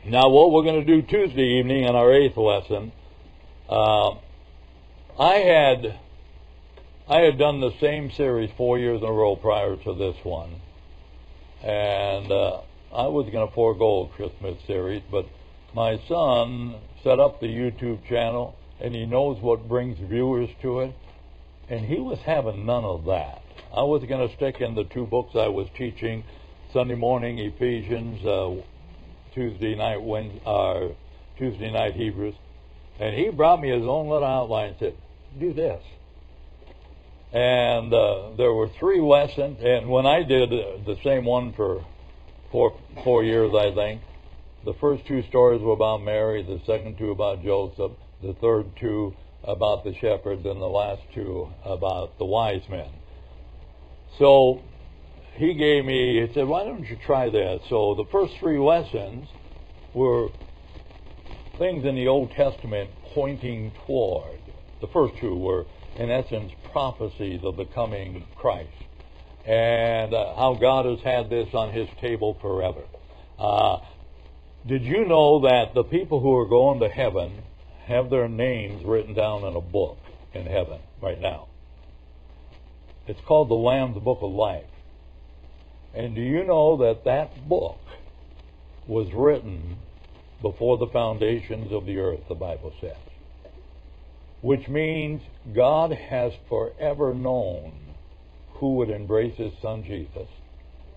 Now, what we're going to do Tuesday evening in our 8th lesson, I had done the same series 4 years in a row prior to this one, and I was going to forego a Christmas series, but my son set up the YouTube channel, and he knows what brings viewers to it, and he was having none of that. I was going to stick in the 2 books I was teaching, Sunday morning Ephesians, Tuesday night Hebrews, and he brought me his own little outline and said, do this. And there were 3 lessons, and when I did the same one for four years, I think, the first 2 stories were about Mary, the second 2 about Joseph, the third 2 about the shepherds, and the last 2 about the wise men. So he said, why don't you try that? So the first 3 lessons were things in the Old Testament pointing toward. The first 2 were, in essence, prophecies of the coming Christ, and how God has had this on His table forever. Did you know that the people who are going to heaven have their names written down in a book in heaven right now? It's called the Lamb's Book of Life. And do you know that that book was written before the foundations of the earth, the Bible says? Which means God has forever known who would embrace His Son Jesus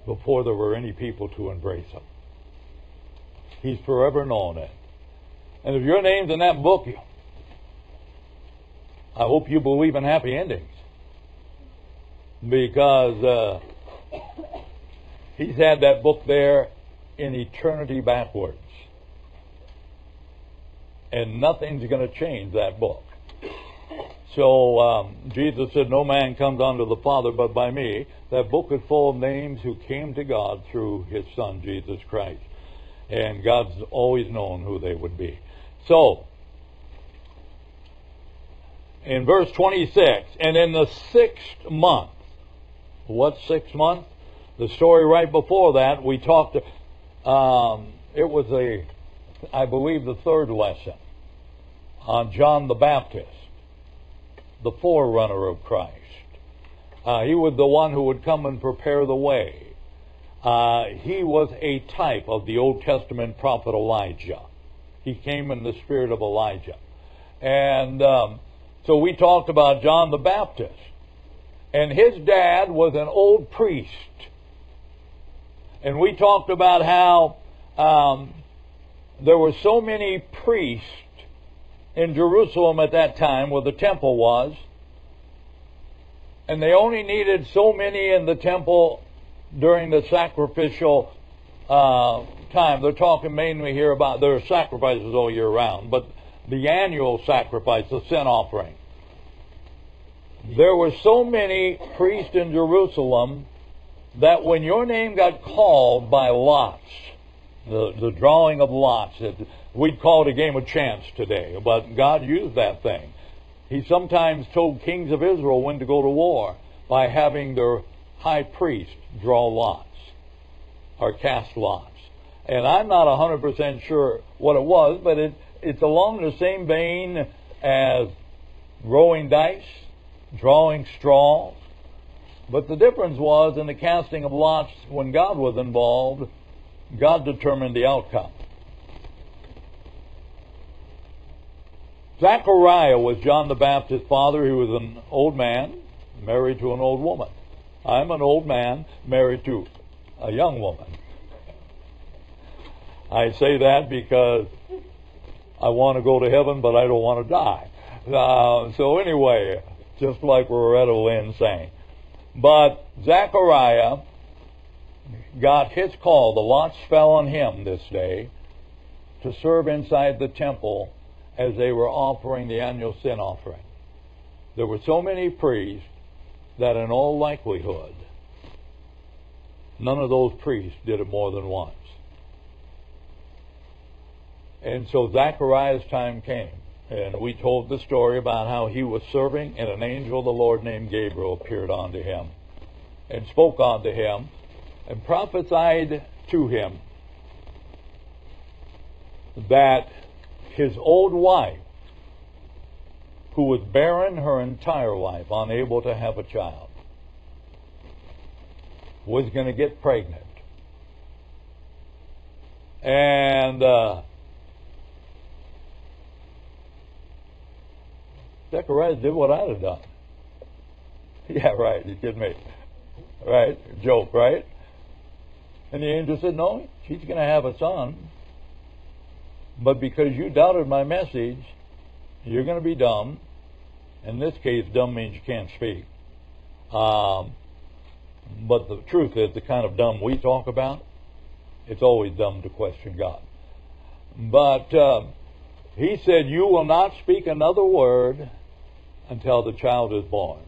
before there were any people to embrace Him. He's forever known it. And if your name's in that book, I hope you believe in happy endings. Because He's had that book there in eternity backwards. And nothing's going to change that book. So Jesus said, no man comes unto the Father but by me. That book is full of names who came to God through His Son, Jesus Christ. And God's always known who they would be. So, in verse 26, and in the 6th month, what 6th month? The story right before that, we talked, it was I believe the 3rd lesson on John the Baptist, the forerunner of Christ. He was the one who would come and prepare the way. He was a type of the Old Testament prophet Elijah. He came in the spirit of Elijah. And so we talked about John the Baptist. And his dad was an old priest. And we talked about how there were so many priests in Jerusalem at that time where the temple was, and they only needed so many in the temple during the sacrificial time. They're talking mainly here about there are sacrifices all year round, but the annual sacrifice, the sin offering. There were so many priests in Jerusalem that when your name got called by lots, the drawing of lots, we'd call it a game of chance today, but God used that thing. He sometimes told kings of Israel when to go to war by having their high priest draw lots or cast lots. And I'm not 100% sure what it was, but it's along the same vein as rolling dice, drawing straws. But the difference was in the casting of lots, when God was involved, God determined the outcome. Zechariah was John the Baptist's father. He was an old man married to an old woman. I'm an old man married to a young woman. I say that because I want to go to heaven, but I don't want to die. So anyway, just like Loretta Lynn sang. But Zechariah got his call. The lots fell on him this day to serve inside the temple as they were offering the annual sin offering. There were so many priests that in all likelihood, none of those priests did it more than once. And so Zechariah's time came. And we told the story about how he was serving, and an angel of the Lord named Gabriel appeared unto him and spoke unto him and prophesied to him. that his old wife, who was barren her entire life, unable to have a child, was going to get pregnant. And Zechariah did what I'd have done. Yeah, right, you kidding me. Right, joke, right? And the angel said, no, she's going to have a son. But because you doubted my message, you're going to be dumb. In this case, dumb means you can't speak. But the truth is, the kind of dumb we talk about, it's always dumb to question God. But he said, you will not speak another word until the child is born.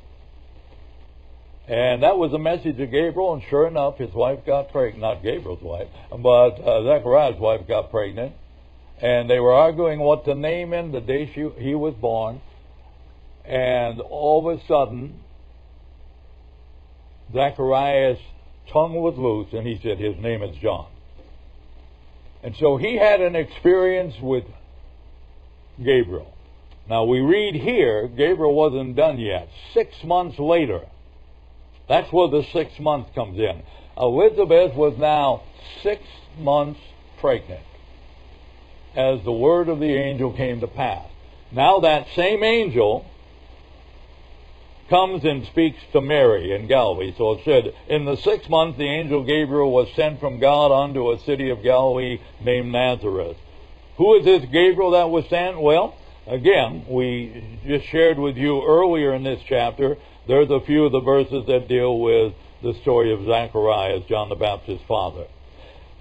And that was the message of Gabriel, and sure enough, his wife got pregnant. Not Gabriel's wife, but Zechariah's wife got pregnant. And they were arguing what to name him the day he was born. And all of a sudden, Zechariah's tongue was loose, and he said, his name is John. And so he had an experience with Gabriel. Now we read here, Gabriel wasn't done yet. 6 months later, that's where the 6 months comes in. Elizabeth was now 6 months pregnant as the word of the angel came to pass. Now that same angel comes and speaks to Mary in Galilee. So it said, in the 6th month the angel Gabriel was sent from God unto a city of Galilee named Nazareth. Who is this Gabriel that was sent? Well, again, we just shared with you earlier in this chapter, there's a few of the verses that deal with the story of Zacharias, John the Baptist's father.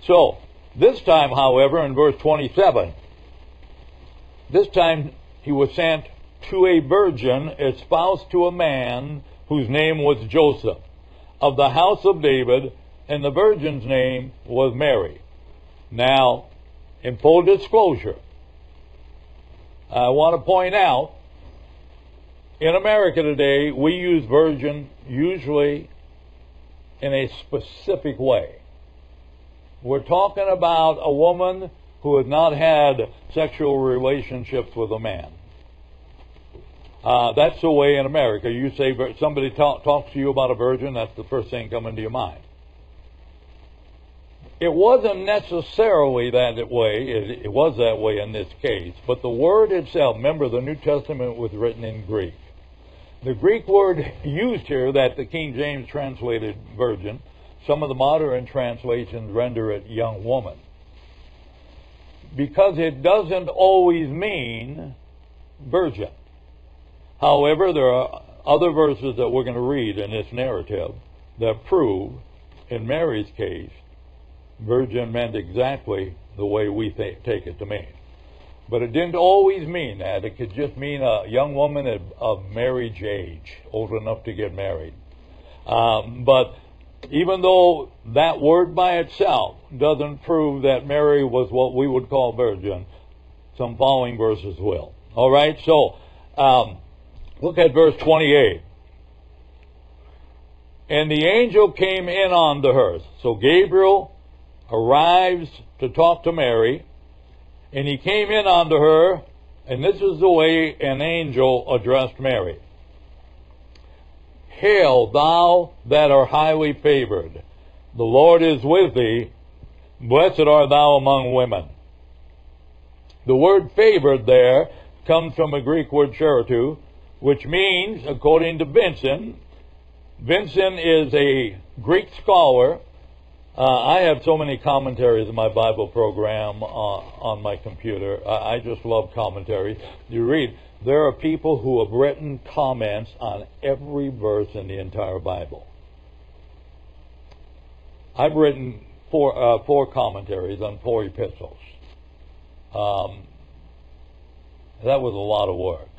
So, this time, however, in verse 27, this time he was sent to a virgin espoused to a man whose name was Joseph, of the house of David, and the virgin's name was Mary. Now, in full disclosure, I want to point out, in America today, we use virgin usually in a specific way. We're talking about a woman who has not had sexual relationships with a man. That's the way in America. You say somebody talks to you about a virgin, that's the first thing coming to your mind. It wasn't necessarily that way. It was that way in this case. But the word itself, remember the New Testament was written in Greek. The Greek word used here that the King James translated virgin, some of the modern translations render it young woman. Because it doesn't always mean virgin. However, there are other verses that we're going to read in this narrative that prove, in Mary's case, virgin meant exactly the way we take it to mean. But it didn't always mean that. It could just mean a young woman of marriage age, old enough to get married. But even though that word by itself doesn't prove that Mary was what we would call virgin, some following verses will. All right, so look at verse 28. And the angel came in unto her. So Gabriel arrives to talk to Mary, and he came in unto her, and this is the way an angel addressed Mary. Hail, thou that art highly favored. The Lord is with thee. Blessed art thou among women. The word favored there comes from a Greek word charitou, which means, according to Vincent is a Greek scholar. I have so many commentaries in my Bible program on my computer. I just love commentaries. You read, there are people who have written comments on every verse in the entire Bible. I've written four commentaries on 4 epistles. That was a lot of work.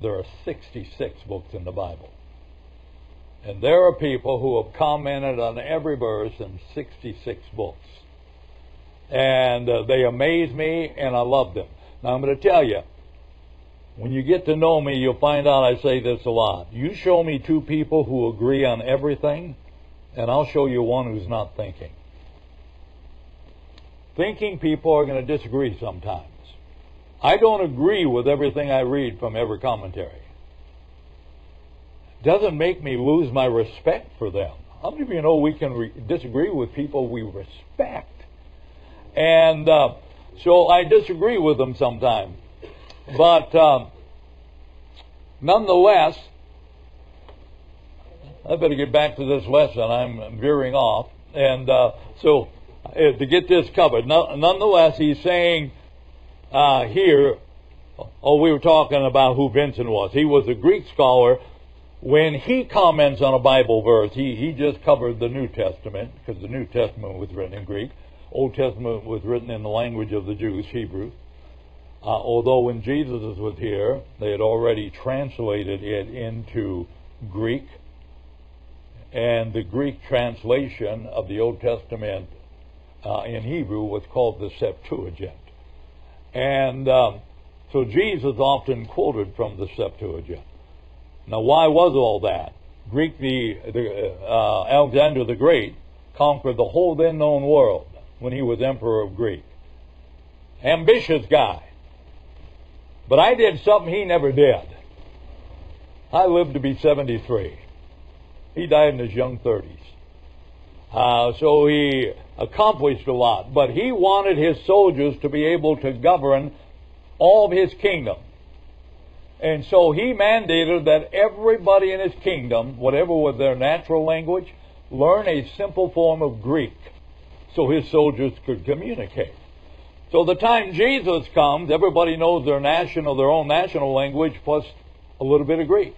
There are 66 books in the Bible. And there are people who have commented on every verse in 66 books. And they amaze me, and I love them. Now I'm going to tell you, when you get to know me, you'll find out I say this a lot. You show me 2 people who agree on everything, and I'll show you one who's not thinking. thinking people are going to disagree sometimes. I don't agree with everything I read from every commentary. Doesn't make me lose my respect for them. How many of you know we can disagree with people we respect? And so I disagree with them sometimes. But nonetheless, I better get back to this lesson. I'm veering off. And so to get this covered, nonetheless, he's saying here, we were talking about who Vincent was. He was a Greek scholar. When he comments on a Bible verse, he just covered the New Testament, because the New Testament was written in Greek. Old Testament was written in the language of the Jews, Hebrew. Although when Jesus was here, they had already translated it into Greek. And the Greek translation of the Old Testament in Hebrew was called the Septuagint. And so Jesus often quoted from the Septuagint. Now, why was all that? Alexander the Great conquered the whole then known world when he was emperor of Greece. Ambitious guy. But I did something he never did. I lived to be 73. He died in his young 30s. So he accomplished a lot. But he wanted his soldiers to be able to govern all of his kingdom. And so he mandated that everybody in his kingdom, whatever was their natural language, learn a simple form of Greek so his soldiers could communicate. So the time Jesus comes, everybody knows their own national language plus a little bit of Greek.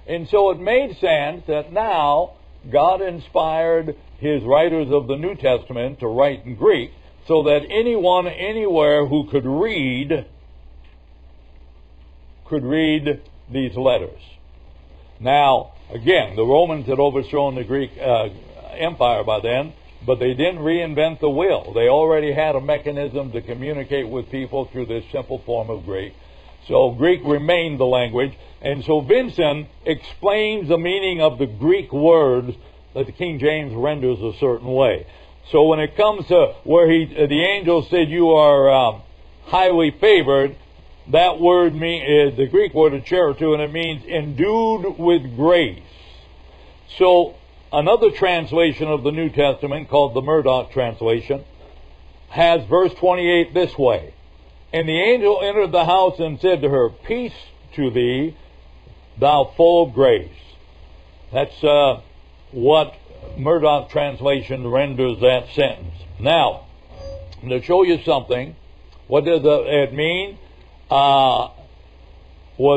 And so it made sense that now God inspired his writers of the New Testament to write in Greek so that anyone, anywhere who could read these letters. Now, again, the Romans had overthrown the Greek Empire by then, but they didn't reinvent the wheel. They already had a mechanism to communicate with people through this simple form of Greek. So Greek remained the language. And so Vincent explains the meaning of the Greek words that the King James renders a certain way. So when it comes to where the angel said you are highly favored, that word is the Greek word is charitou, and it means endued with grace. So another translation of the New Testament, called the Murdoch translation, has verse 28 this way. And the angel entered the house and said to her, Peace to thee, thou full of grace. That's what Murdoch translation renders that sentence. Now, to show you something, what does it mean? Was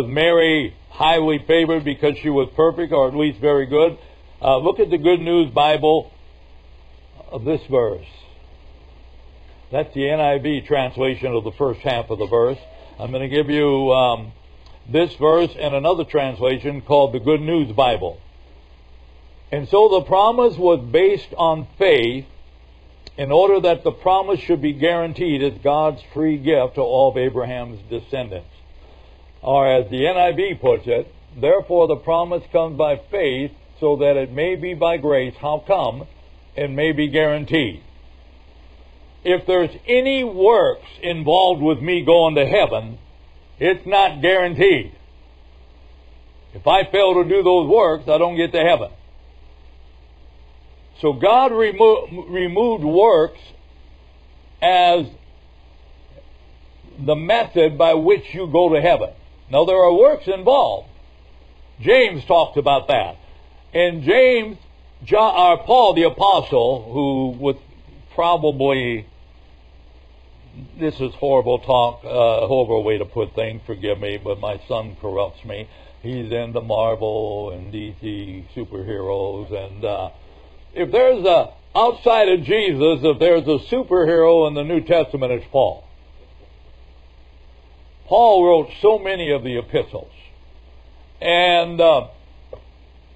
Mary highly favored because she was perfect, or at least very good? Look at the Good News Bible of this verse. That's the NIV translation of the first half of the verse. I'm going to give you this verse and another translation called the Good News Bible. And so the promise was based on faith in order that the promise should be guaranteed as God's free gift to all of Abraham's descendants. Or as the NIV puts it, therefore the promise comes by faith so that it may be by grace. How come? It may be guaranteed. If there's any works involved with me going to heaven, it's not guaranteed. If I fail to do those works, I don't get to heaven. So God removed works as the method by which you go to heaven. Now there are works involved. James talked about that. And James, Paul the Apostle, who would probably, this is horrible talk, horrible way to put things, forgive me, but my son corrupts me. He's into Marvel and DC superheroes, and if there's outside of Jesus, if there's a superhero in the New Testament, it's Paul. Paul wrote so many of the epistles. And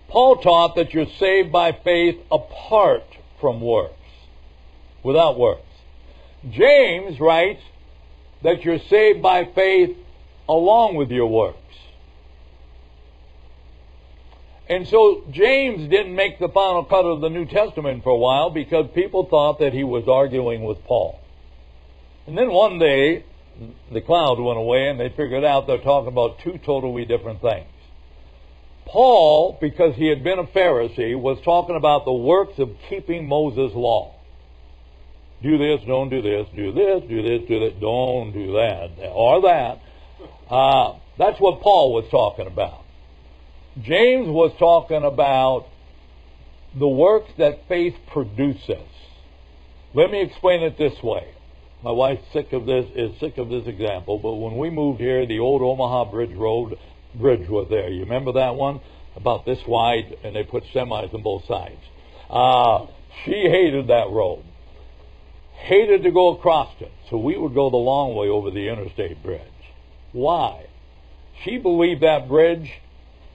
Paul taught that you're saved by faith apart from works, without works. James writes that you're saved by faith along with your works. And so James didn't make the final cut of the New Testament for a while because people thought that he was arguing with Paul. And then one day, the cloud went away and they figured out they're talking about two totally different things. Paul, because he had been a Pharisee, was talking about the works of keeping Moses' law. Do this, don't do this, do this, do this, do that, don't do that, or that. That's what Paul was talking about. James was talking about the works that faith produces. Let me explain it this way. My wife's sick of this example, but when we moved here, the old Omaha Bridge was there. You remember that one? About this wide, and they put semis on both sides. She hated that road. Hated to go across it. So we would go the long way over the interstate bridge. Why? She believed that bridge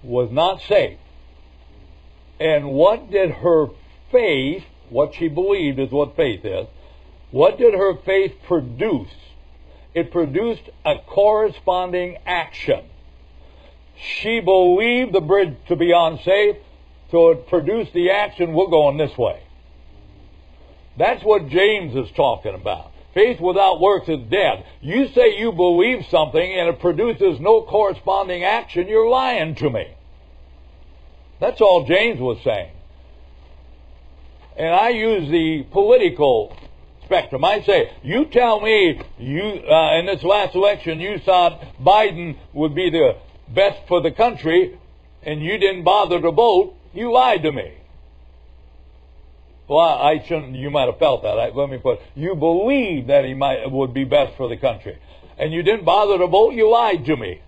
was not safe. And what did her faith, what she believed is what faith is, what did her faith produce? It produced a corresponding action. She believed the bridge to be unsafe, so it produced the action, we're going this way. That's what James is talking about. Faith without works is dead. You say you believe something and it produces no corresponding action, you're lying to me. That's all James was saying. And I use the political spectrum. I say, you tell me in this last election you thought Biden would be the best for the country and you didn't bother to vote, you lied to me. Well, I shouldn't. You might have felt that. Let me put. You believed that he would be best for the country, and you didn't bother to vote. You lied to me.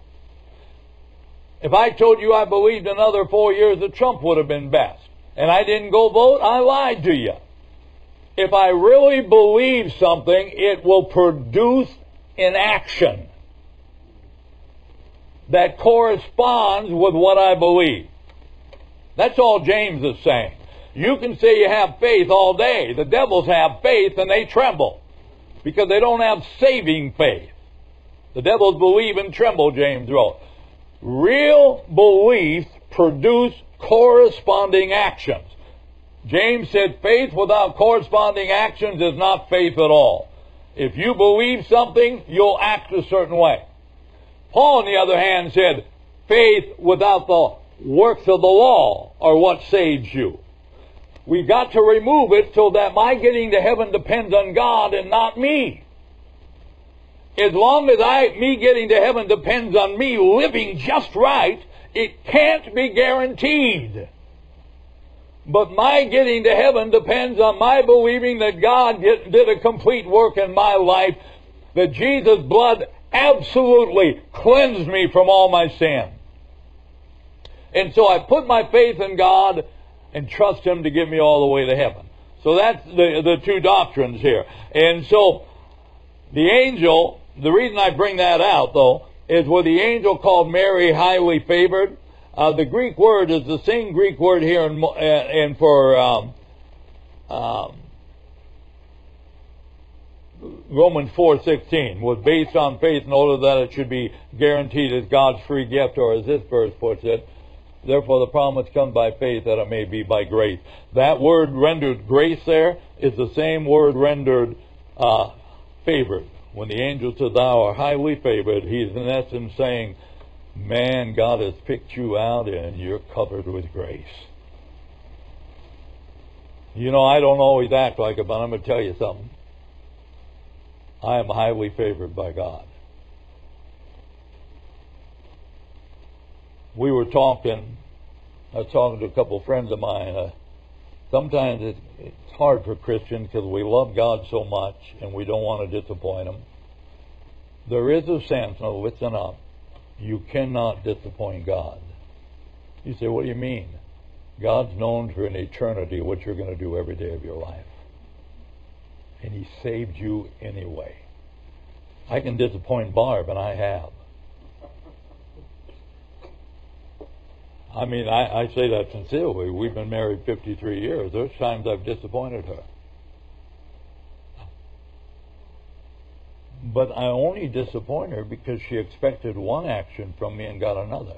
If I told you I believed another 4 years that Trump would have been best, and I didn't go vote, I lied to you. If I really believe something, it will produce an action that corresponds with what I believe. That's all James is saying. You can say you have faith all day. The devils have faith and they tremble because they don't have saving faith. The devils believe and tremble, James wrote. Real beliefs produce corresponding actions. James said faith without corresponding actions is not faith at all. If you believe something, you'll act a certain way. Paul, on the other hand, said faith without the works of the law are what saves you. We've got to remove it so that my getting to heaven depends on God and not me. As long as me getting to heaven depends on me living just right, it can't be guaranteed. But my getting to heaven depends on my believing that God did a complete work in my life, that Jesus' blood absolutely cleansed me from all my sin. And so I put my faith in God and trust Him to get me all the way to heaven. So that's the two doctrines here. And so the angel, the reason I bring that out, though, is where the angel called Mary highly favored. The Greek word is the same Greek word here in for Romans 4:16, was based on faith in order that it should be guaranteed as God's free gift, or as this verse puts it, therefore the promise comes by faith that it may be by grace. That word rendered grace there is the same word rendered favored. When the angel said, thou art highly favored, he's in essence saying, man, God has picked you out and you're covered with grace. You know, I don't always act like it, but I'm going to tell you something. I am highly favored by God. I was talking to a couple of friends of mine. Sometimes it's hard for Christians because we love God so much and we don't want to disappoint Him. There is a sense, now listen up, you cannot disappoint God. You say, what do you mean? God's known for an eternity what you're going to do every day of your life. And He saved you anyway. I can disappoint Barb, and I have. I mean, I say that sincerely. We've been married 53 years. There's times I've disappointed her. But I only disappoint her because she expected one action from me and got another.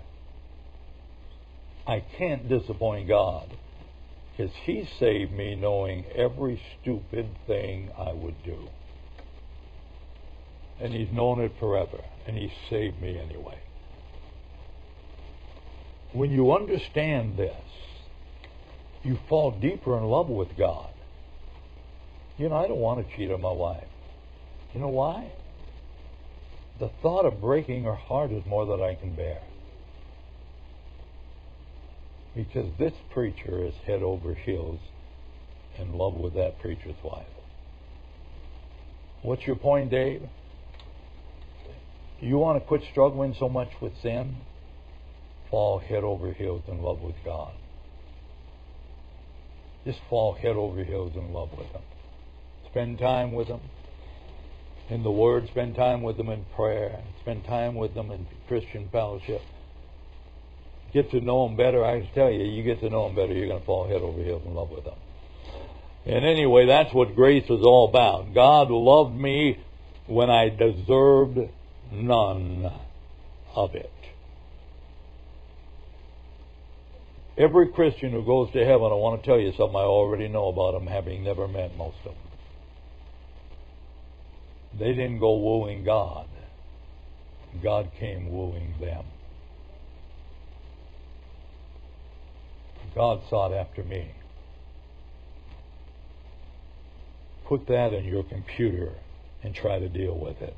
I can't disappoint God, because He saved me knowing every stupid thing I would do. And He's known it forever, and He saved me anyway. When you understand this, you fall deeper in love with God. You know, I don't want to cheat on my wife. You know why? The thought of breaking her heart is more than I can bear. Because this preacher is head over heels in love with that preacher's wife. What's your point, Dave? You want to quit struggling so much with sin? Fall head over heels in love with God. Just fall head over heels in love with Him. Spend time with Him in the Word. Spend time with Him in prayer. Spend time with Him in Christian fellowship. Get to know Him better. I can tell you, you get to know Him better, you're going to fall head over heels in love with Him. And anyway, that's what grace is all about. God loved me when I deserved none of it. Every Christian who goes to heaven, I want to tell you something I already know about them, having never met most of them. They didn't go wooing God. God came wooing them. God sought after me. Put that in your computer and try to deal with it.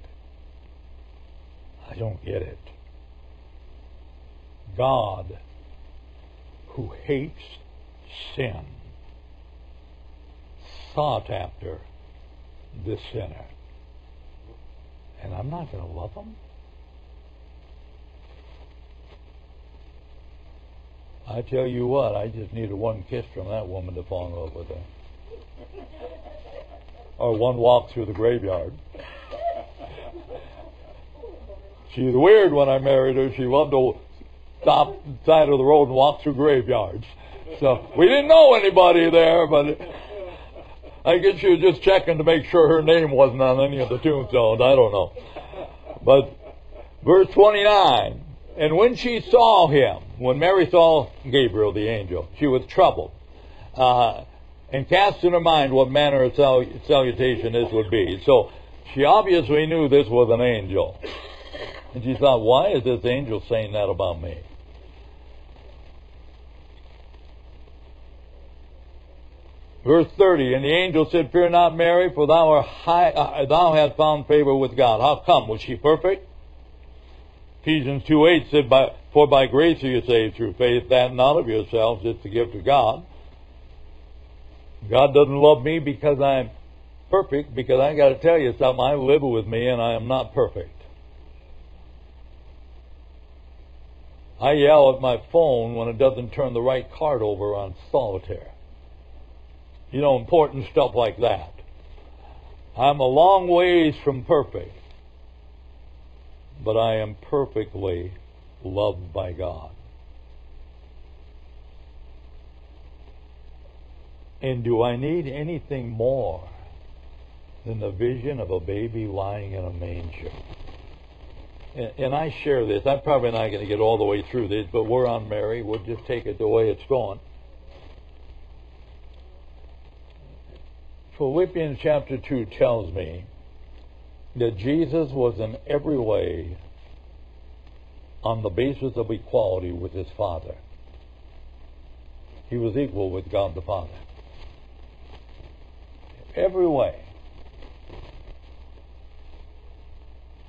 I don't get it. God, who hates sin, sought after this sinner. And I'm not going to love him? I tell you what, I just needed one kiss from that woman to fall in love with her. Or one walk through the graveyard. She's weird when I married her. She loved to stop on the side of the road and walk through graveyards. So we didn't know anybody there, but I guess she was just checking to make sure her name wasn't on any of the tombstones. I don't know. But verse 29, and when she saw him, when Mary saw Gabriel, the angel, she was troubled, and cast in her mind what manner of salutation this would be. So she obviously knew this was an angel. And she thought, why is this angel saying that about me? Verse 30, and the angel said, fear not, Mary, for thou hast found favor with God. How come? Was she perfect? Ephesians 2:8 said, for by grace are you saved through faith, that not of yourselves, it's the gift of God. God doesn't love me because I'm perfect, because I got to tell you something, I live with me and I am not perfect. I yell at my phone when it doesn't turn the right card over on solitaire. You know, important stuff like that. I'm a long ways from perfect, but I am perfectly loved by God. And do I need anything more than the vision of a baby lying in a manger? And I share this. I'm probably not going to get all the way through this, but we're on Mary. We'll just take it the way it's going. Philippians chapter 2 tells me that Jesus was in every way on the basis of equality with his Father. He was equal with God the Father. Every way.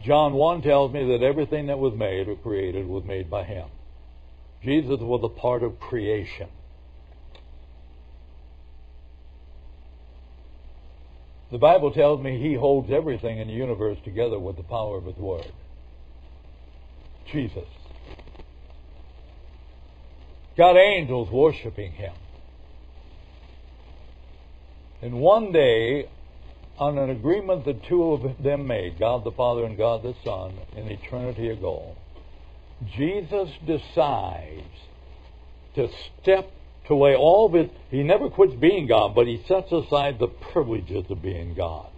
John 1 tells me that everything that was made or created was made by him. Jesus was a part of creation. The Bible tells me he holds everything in the universe together with the power of his word. Jesus. Got angels worshiping him. And one day, on an agreement the two of them made, God the Father and God the Son, in eternity ago, Jesus decides to step away all of his... He never quits being God, but he sets aside the privileges of being God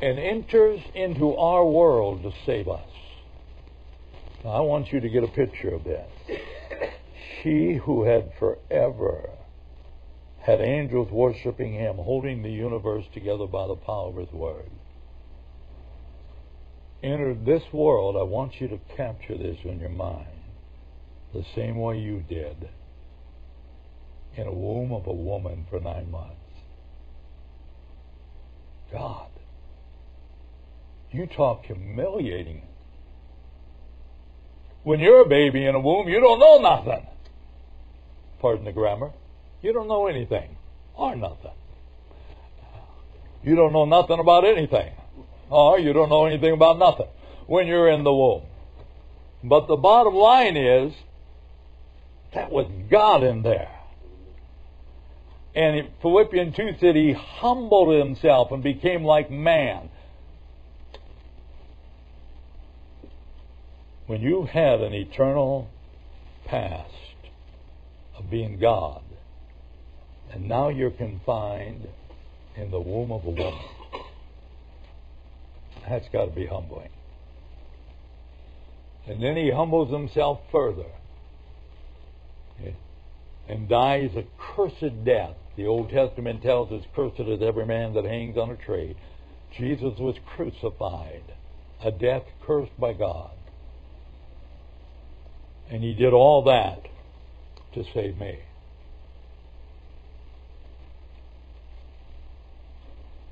and enters into our world to save us. I want you to get a picture of this. He who had forever had angels worshiping him, holding the universe together by the power of his word, entered this world. I want you to capture this in your mind, the same way you did, in a womb of a woman for 9 months. God, you talk humiliating. When you're a baby in a womb, you don't know nothing. Pardon the grammar. You don't know anything or nothing. You don't know nothing about anything, or you don't know anything about nothing when you're in the womb. But the bottom line is, that was God in there. And Philippians 2 said he humbled himself and became like man. When you've had an eternal past of being God, and now you're confined in the womb of a woman, that's got to be humbling. And then he humbles himself further and dies a cursed death. The Old Testament tells us, cursed is every man that hangs on a tree. Jesus was crucified, a death cursed by God. And he did all that to save me.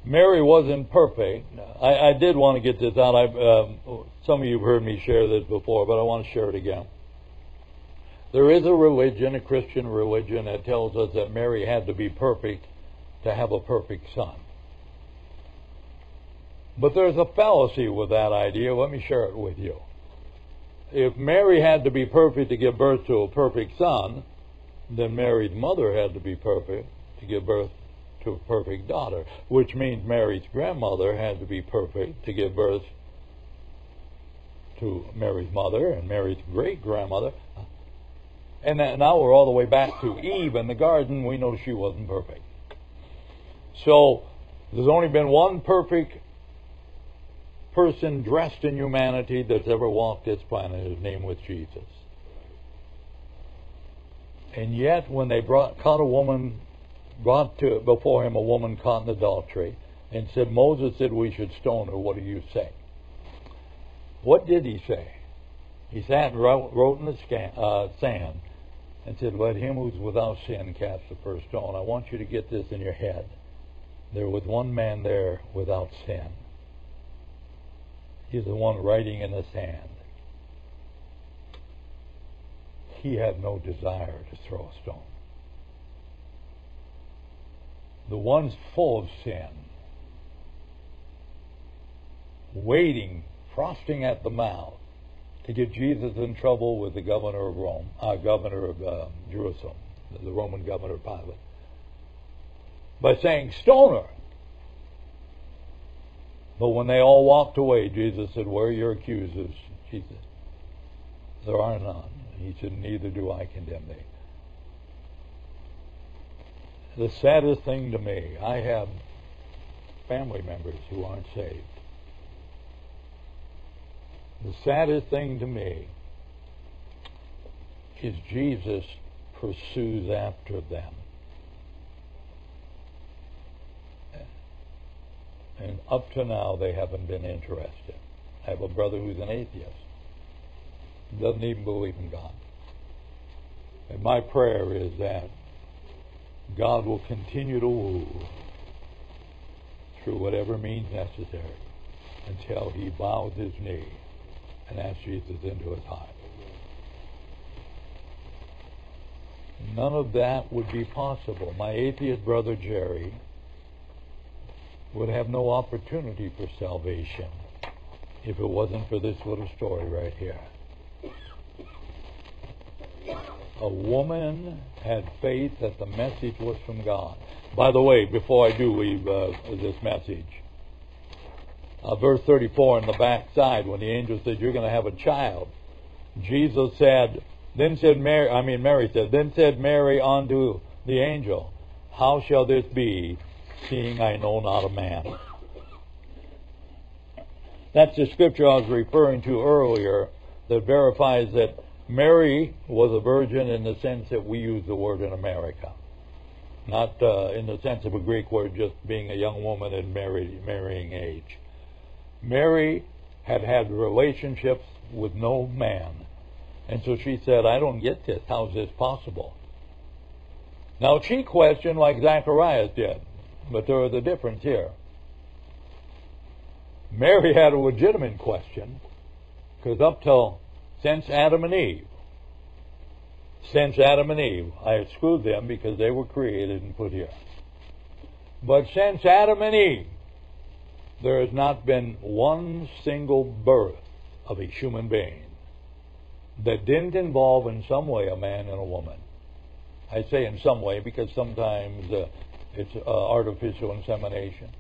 Mary wasn't perfect. I did want to get this out. Some of you have heard me share this before, but I want to share it again. There is a religion, a Christian religion, that tells us that Mary had to be perfect to have a perfect son. But there's a fallacy with that idea. Let me share it with you. If Mary had to be perfect to give birth to a perfect son, then Mary's mother had to be perfect to give birth to a perfect daughter, which means Mary's grandmother had to be perfect to give birth to Mary's mother and Mary's great-grandmother. And now we're all the way back to Eve in the garden. We know she wasn't perfect. So there's only been one perfect person dressed in humanity that's ever walked this planet. His name was Jesus. And yet, when they brought before him a woman caught in adultery, and said, Moses said we should stone her. What do you say? What did he say? He sat and wrote in the sand and said, let him who's without sin cast the first stone. I want you to get this in your head. There was one man there without sin. He's the one writing in the sand. He had no desire to throw a stone. The one's full of sin, waiting, frosting at the mouth, to get Jesus in trouble with the governor of Rome, governor of Jerusalem, the Roman governor Pilate, by saying, stone her. But when they all walked away, Jesus said, where are your accusers? Jesus, there are none. He said, neither do I condemn thee. The saddest thing to me, I have family members who aren't saved. The saddest thing to me is Jesus pursues after them. And up to now, they haven't been interested. I have a brother who's an atheist. Doesn't even believe in God. And my prayer is that God will continue to woo through whatever means necessary until he bows his knee and asks Jesus into his heart. None of that would be possible. My atheist brother Jerry would have no opportunity for salvation if it wasn't for this little story right here. A woman had faith that the message was from God. By the way, before I do leave this message, verse 34 on the back side, when the angel said, you're going to have a child, Jesus said, Mary said, then said Mary unto the angel, how shall this be, seeing I know not a man? That's the scripture I was referring to earlier, that verifies that Mary was a virgin in the sense that we use the word in America. Not in the sense of a Greek word, just being a young woman in marrying age. Mary had had relationships with no man. And so she said, I don't get this. How is this possible? Now she questioned like Zacharias did. But there was a difference here. Mary had a legitimate question, because up till since Adam and Eve, I exclude them because they were created and put here. But since Adam and Eve, there has not been one single birth of a human being that didn't involve in some way a man and a woman. I say in some way because sometimes it's artificial insemination.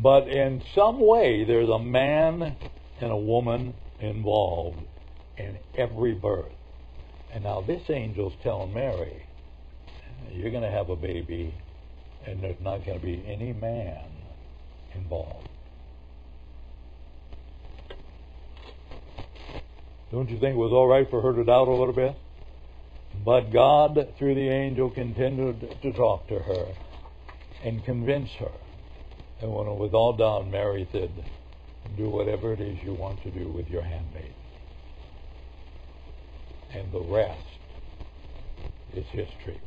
But in some way, there's a man and a woman involved in every birth. And now this angel's telling Mary, you're going to have a baby, and there's not going to be any man involved. Don't you think it was all right for her to doubt a little bit? But God, through the angel, continued to talk to her and convince her. And when it was all done, Mary said, do whatever it is you want to do with your handmaid. And the rest is history.